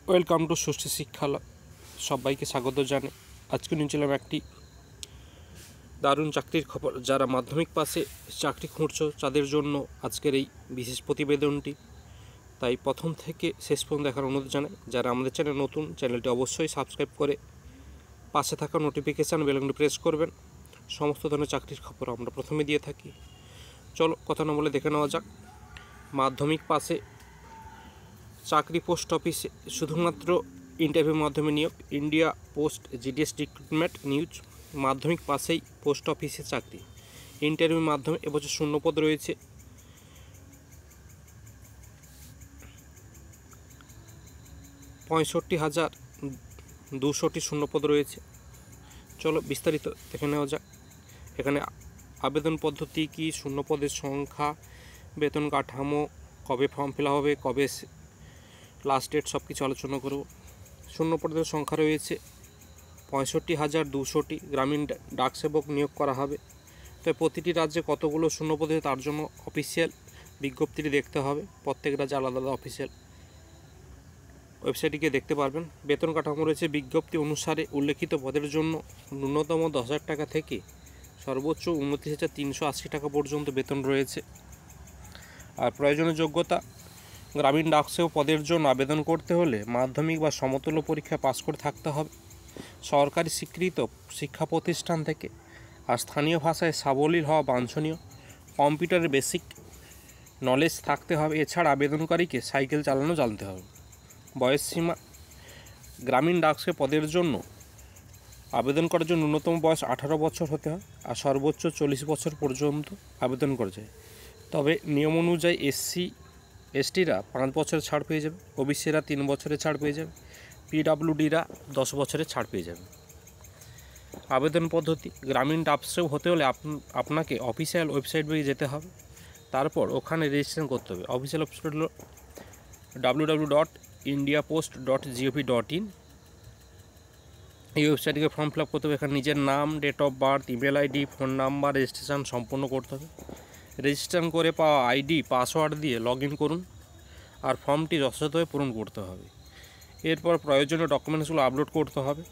Welcome to সুষ্ঠু শিক্ষালয়। সবাইকে স্বাগত জানাই। আজকে নিয়ে চললাম একটি দারুণ চাকরির খবর। যারা মাধ্যমিক পাশে চাকরি খুঁজছো তাদের জন্য আজকের এই বিশেষ প্রতিবেদনটি। তাই প্রথম থেকে শেষ পর্যন্ত দেখার অনুরোধ জানাই। যারা আমাদের চ্যানেল নতুন, চ্যানেলটি অবশ্যই সাবস্ক্রাইব করে পাশে থাকা নোটিফিকেশান বেলটি প্রেস করবেন। সমস্ত ধরনের চাকরির খবর আমরা প্রথমে দিয়ে থাকি। চলো কথা না বলে দেখে নেওয়া যাক। মাধ্যমিক পাশে চাকরি পোস্ট অফিসে শুধুমাত্র ইন্টারভিউর মাধ্যমে নিয়োগ। India post GDS recruitment news. মাধ্যমিক পাশেই পোস্ট অফিসে চাকরি, ইন্টারভিউর মাধ্যমে এবছর শূন্যপদ রয়েছে 65,200টি শূন্যপদ রয়েছে। চলো বিস্তারিত দেখে নেওয়া যাক। এখানে আবেদন পদ্ধতি কী, শূন্যপদের সংখ্যা, বেতন কাঠামো, কবে ফর্ম ফিল আপ হবে, কবে লাস্ট ডেট, সব কিছু আলোচনা করব। শূন্যপদের সংখ্যা রয়েছে 65,200টি। গ্রামীণ ডাক সেবক নিয়োগ করা হবে। তো প্রতিটি রাজ্যে কতগুলো শূন্যপদ তার জন্য অফিসিয়াল বিজ্ঞপ্তিটি দেখতে হবে। প্রত্যেক রাজ্যে আলাদা আলাদা অফিসিয়াল ওয়েবসাইটে গিয়ে দেখতে পারবেন। বেতন কাঠামো রয়েছে বিজ্ঞপ্তি অনুসারে উল্লেখিত পদের জন্য ন্যূনতম 10,000 টাকা থেকে সর্বোচ্চ 29,380 টাকা পর্যন্ত বেতন রয়েছে। আর প্রয়োজনীয় যোগ্যতা, গ্রামীণ ডাকসেবক পদের জন্য আবেদন করতে হলে মাধ্যমিক বা সমতুল্য পরীক্ষা পাস করে থাকতে হবে সরকারি স্বীকৃত শিক্ষা প্রতিষ্ঠান থেকে। আর স্থানীয় ভাষায় সাবলীল হওয়া বাঞ্ছনীয়। কম্পিউটারের বেসিক নলেজ থাকতে হবে। এছাড়া আবেদনকারীকে সাইকেল চালানো জানতে হবে। বয়সসীমা, গ্রামীণ ডাকসেবক পদের জন্য আবেদন করার জন্য ন্যূনতম বয়স 18 বছর হতে হয় আর সর্বোচ্চ 40 বছর পর্যন্ত আবেদন করা যায়। তবে নিয়ম অনুযায়ী SC/STরা 5 বছরের ছাড় পেয়ে যাবে, ওবিসিরা 3 বছরের ছাড় পেয়ে যাবে, PWDরা 10 বছরের ছাড় পেয়ে যাবে। আবেদন পদ্ধতি, গ্রামীণ ডাকসেবক হতে হলে আপনাকে অফিসিয়াল ওয়েবসাইটে যেতে হবে। তারপর ওখানে রেজিস্ট্রেশন করতে হবে। অফিসিয়াল ওয়েবসাইট হলো www.indiapost.gov.in। এই ওয়েবসাইটে ফর্ম ফিল আপ করতে হবে। এখানে নিজের নাম, date of birth, email ID, phone number, registration সম্পূর্ণ করতে হবে। রেজিস্ট্রেশন করে পাওয়া আইডি পাসওয়ার্ড দিয়ে লগ ইন করুন আর ফর্মটি যথাযথভাবে পূরণ করতে হবে। এরপর প্রয়োজনীয় ডকুমেন্টসগুলো আপলোড করতে হবে।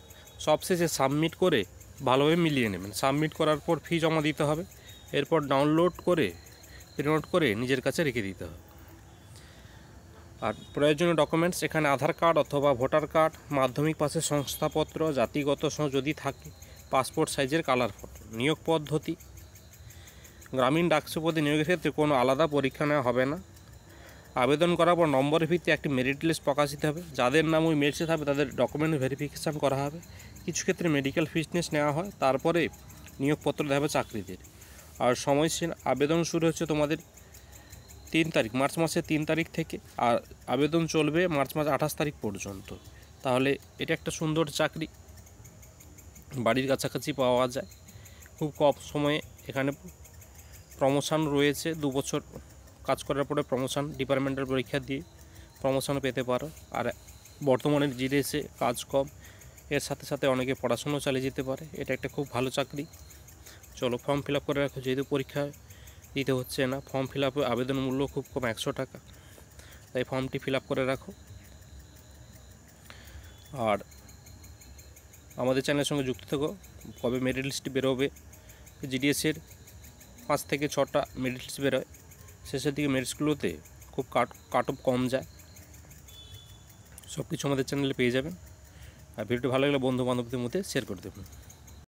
সবশেষে সাবমিট করে ভালোভাবে মিলিয়ে নেবেন। সাবমিট করার পর ফি জমা দিতে হবে। এরপর ডাউনলোড করে প্রিন্ট করে নিজের কাছে রেখে দিতে হবে। আর প্রয়োজনীয় ডকুমেন্টস এখানে আধার কার্ড অথবা ভোটার কার্ড, মাধ্যমিক পাশের শংসাপত্র, জাতিগত যদি থাকে, পাসপোর্ট সাইজের কালার ফটো। নিয়োগ পদ্ধতি, গ্রামীণ ডাকসেবক পদে নিয়োগের ক্ষেত্রে কোনো আলাদা পরীক্ষা নেওয়া হবে না। আবেদন করার পর নম্বরের ভিত্তিতে একটি মেরিট লিস্ট প্রকাশিত হবে। যাদের নাম ওই মেরিট লিস্টে থাকবে তাদের ডকুমেন্ট ভেরিফিকেশান করা হবে। কিছু ক্ষেত্রে মেডিকেল ফিটনেস নেওয়া হয়। তারপরে নিয়োগপত্র দেওয়া হবে চাকরিদের। আর সময়সীমা, আবেদন শুরু হচ্ছে তোমাদের 3 তারিখ, মার্চ মাসের 3 তারিখ থেকে। আর আবেদন চলবে মার্চ মাস 28 তারিখ পর্যন্ত। তাহলে এটা একটা সুন্দর চাকরি, বাড়ির কাছাকাছি পাওয়া যায় খুব কম সময়ে। এখানে প্রমোশন রয়েছে, 2 বছর কাজ করার পরে প্রমোশন, ডিপার্টমেন্টাল পরীক্ষা দিয়ে প্রমোশনও পেতে পারো। আর বর্তমানে জিডিএসে কাজ কম, এর সাথে সাথে অনেকে পড়াশুনো চালিয়ে যেতে পারে। এটা একটা খুব ভালো চাকরি। চলো ফর্ম ফিল আপ করে রাখো। যেহেতু পরীক্ষা দিতে হচ্ছে না, ফর্ম ফিল আপে আবেদন মূল্য খুব কম, 100 টাকা। তাই ফর্মটি ফিল আপ করে রাখো। আর আমাদের চ্যানেলের সঙ্গে যুক্ত থেকো। কবে মেরিট লিস্টটি বেরোবে, জিডিএসের 5 থেকে 6টা মেরিট লিস্ট বেরোয়। শেষের দিকে মেরিটসগুলোতে খুব কাট অফ কম যায়। সব কিছু আমাদের চ্যানেলে পেয়ে যাবেন। আর ভিডিওটি ভালো লাগলে বন্ধু বান্ধবদের মধ্যে শেয়ার করে দেবেন।